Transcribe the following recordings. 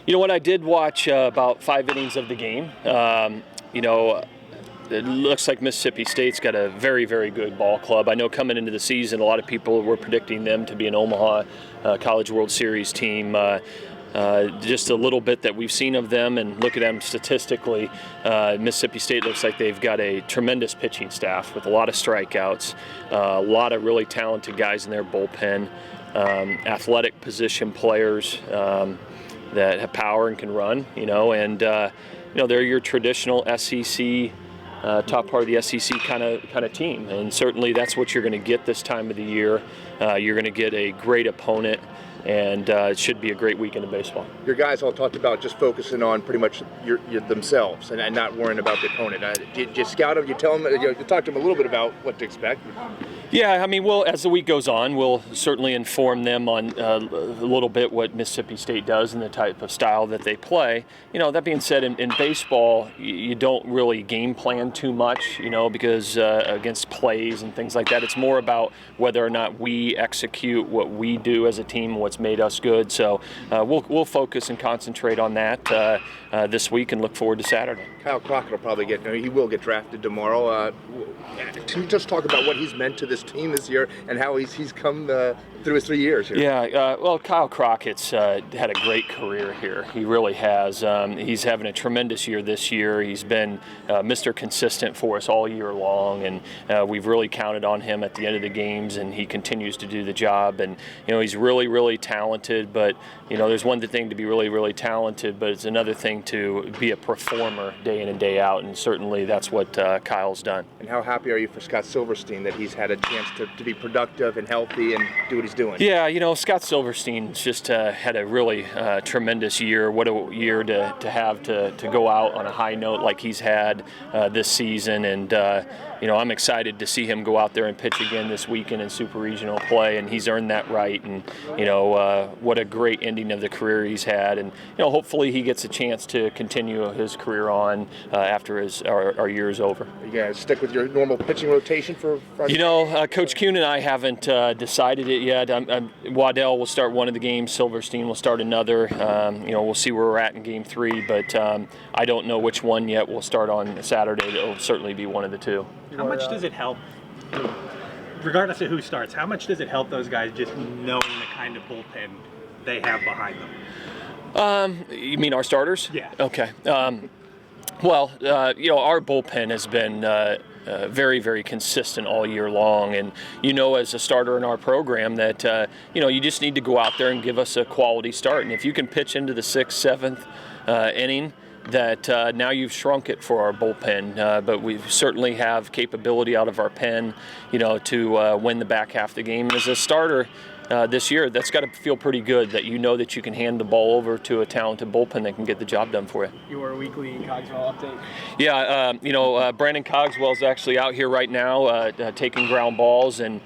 You know what? I did watch about 5 innings of the game. It looks like Mississippi State's got a very, very good ball club. I know coming into the season, a lot of people were predicting them to be an Omaha College World Series team. Just a little bit that we've seen of them and look at them statistically, Mississippi State looks like they've got a tremendous pitching staff with a lot of strikeouts, a lot of really talented guys in their bullpen, athletic position players that have power and can run, and they're your traditional SEC, top part of the SEC kind of team, and certainly that's what you're going to get this time of the year. You're going to get a great opponent, and it should be a great weekend of baseball. Your guys all talked about just focusing on pretty much themselves and not worrying about the opponent. Did you scout them? You tell them, you talk to them a little bit about what to expect? Yeah, I mean, as the week goes on, we'll certainly inform them on a little bit what Mississippi State does and the type of style that they play. That being said, in baseball, you don't really game plan too much, because against plays and things like that, it's more about whether or not we execute what we do as a team, what's made us good. So we'll focus and concentrate on that this week and look forward to Saturday. Kyle Crockett will probably he will get drafted tomorrow. Can you just talk about what he's meant to this team this year and how he's come through his 3 years here? Yeah, well, Kyle Crockett's had a great career here. He really has. He's having a tremendous year this year. He's been Mr. Consistent for us all year long, and we've really counted on him at the end of the games, and he continues to do the job. And, he's really, really talented, but, there's one thing to be really, really talented, but it's another thing to be a performer day in and day out, and certainly that's what Kyle's done. And how happy are you for Scott Silverstein that he's had a chance to be productive and healthy and do what he's doing? Yeah, Scott Silverstein's just had a really tremendous year. What a year to have to go out on a high note like he's had this season. And, I'm excited to see him go out there and pitch again this weekend in Super Regional play, and he's earned that right. And, what a great ending of the career he's had. And, hopefully he gets a chance to continue his career on after our year is over. Are you going to stick with your normal pitching rotation for Friday? Coach Kuhn and I haven't decided it yet. Waddell will start one of the games. Silverstein will start another. We'll see where we're at in Game 3, but I don't know which one yet. We'll start on Saturday. It'll certainly be one of the two. How much does it help, regardless of who starts, how much does it help those guys just knowing the kind of bullpen they have behind them? You mean our starters? Yeah. Okay. Our bullpen has been very, very consistent all year long. And, as a starter in our program that, you just need to go out there and give us a quality start. And if you can pitch into the 6th, 7th inning, that now you've shrunk it for our bullpen. But we certainly have capability out of our pen, to win the back half of the game. And as a starter, this year, that's got to feel pretty good that that you can hand the ball over to a talented bullpen that can get the job done for you. Your weekly Cogswell update? Yeah, Brandon Cogswell's actually out here right now taking ground balls, and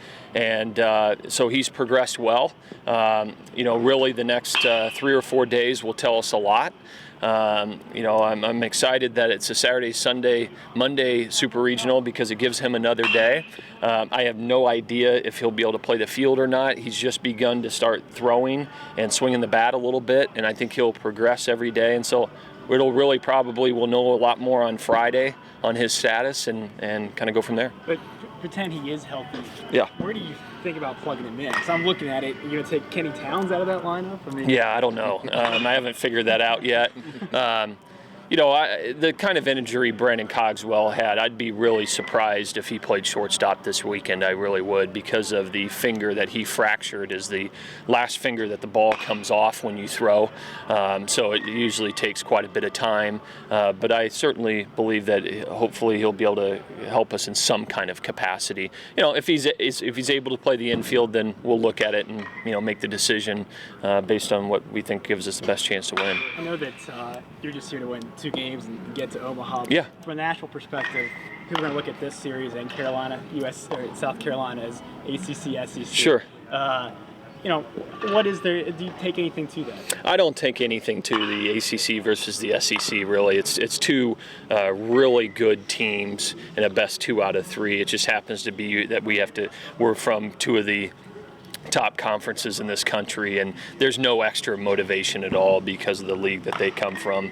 so he's progressed well. Really the next 3 or 4 days will tell us a lot. I'm excited that it's a Saturday, Sunday, Monday Super Regional because it gives him another day. I have no idea if he'll be able to play the field or not. He's just begun to start throwing and swinging the bat a little bit, and I think he'll progress every day. And so we'll know a lot more on Friday on his status and kind of go from there. But pretend he is healthy. Yeah. Where do you think about plugging him in? Because I'm looking at it. You're going to take Kenny Towns out of that lineup? Yeah, I don't know. I haven't figured that out yet. The kind of injury Brandon Cogswell had, I'd be really surprised if he played shortstop this weekend. I really would, because of the finger that he fractured is the last finger that the ball comes off when you throw. So it usually takes quite a bit of time. But I certainly believe that hopefully he'll be able to help us in some kind of capacity. If he's able to play the infield, then we'll look at it and make the decision based on what we think gives us the best chance to win. I know that you're just here to win 2 games and get to Omaha. Yeah. From a national perspective, people are going to look at this series and South Carolina as ACC, SEC. Sure. What is there? Do you take anything to that? I don't take anything to the ACC versus the SEC, really. It's 2 really good teams and a best 2 out of 3. It just happens to be that we're from 2 of the top conferences in this country, and there's no extra motivation at all because of the league that they come from. You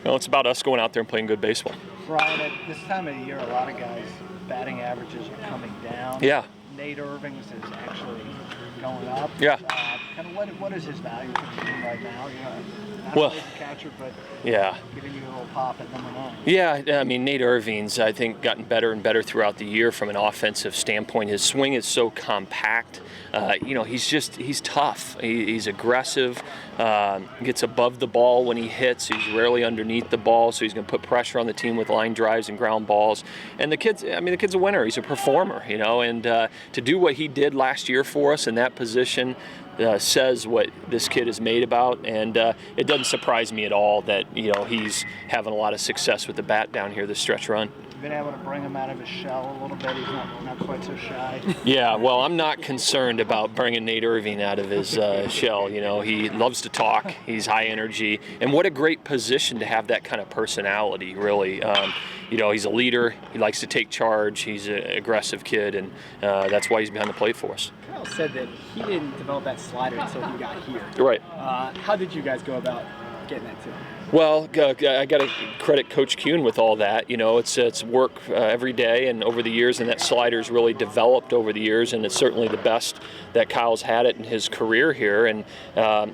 know, it's about us going out there and playing good baseball. Brian, at this time of the year, a lot of guys' batting averages are coming down. Yeah. Nate Irving's is actually going up. Yeah. Kind of what is his value for the team right now? You know, not Well, only as a catcher, but yeah. giving you a little pop at number 9. Yeah, I mean, Nate Irving's, I think, gotten better and better throughout the year from an offensive standpoint. His swing is so compact. You know, he's tough. He's aggressive, gets above the ball when he hits. He's rarely underneath the ball, so he's going to put pressure on the team with line drives and ground balls. And the kid's a winner. He's a performer, you know, and to do what he did last year for us in that position says what this kid is made about, and it doesn't surprise me at all that, you know, he's having a lot of success with the bat down here this stretch run. You've been able to bring him out of his shell a little bit. He's not quite so shy. Yeah, well, I'm not concerned about bringing Nate Irving out of his shell. You know, he loves to talk. He's high energy, and what a great position to have that kind of personality, really. You know, he's a leader. He likes to take charge. He's an aggressive kid, and that's why he's behind the plate for us. Kyle said that he didn't develop that slider until he got here. Right. How did you guys go about getting that to him? Well, I got to credit Coach Kuhn with all that. You know, it's work every day and over the years, and that slider's really developed over the years, and it's certainly the best that Kyle's had it in his career here. And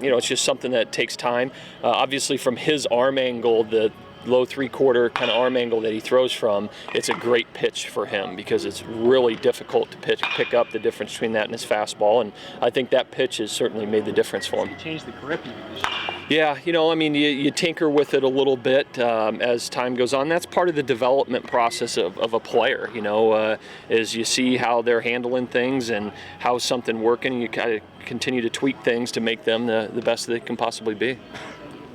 you know, it's just something that takes time. Obviously, from his arm angle, the low three-quarter kind of arm angle that he throws from, it's a great pitch for him because it's really difficult to pick up the difference between that and his fastball, and I think that pitch has certainly made the difference for him. He changed the grip even this year. Yeah, you know, I mean, you tinker with it a little bit as time goes on. That's part of the development process of a player, you know, is you see how they're handling things and how's something working, and you kind of continue to tweak things to make them the best they can possibly be.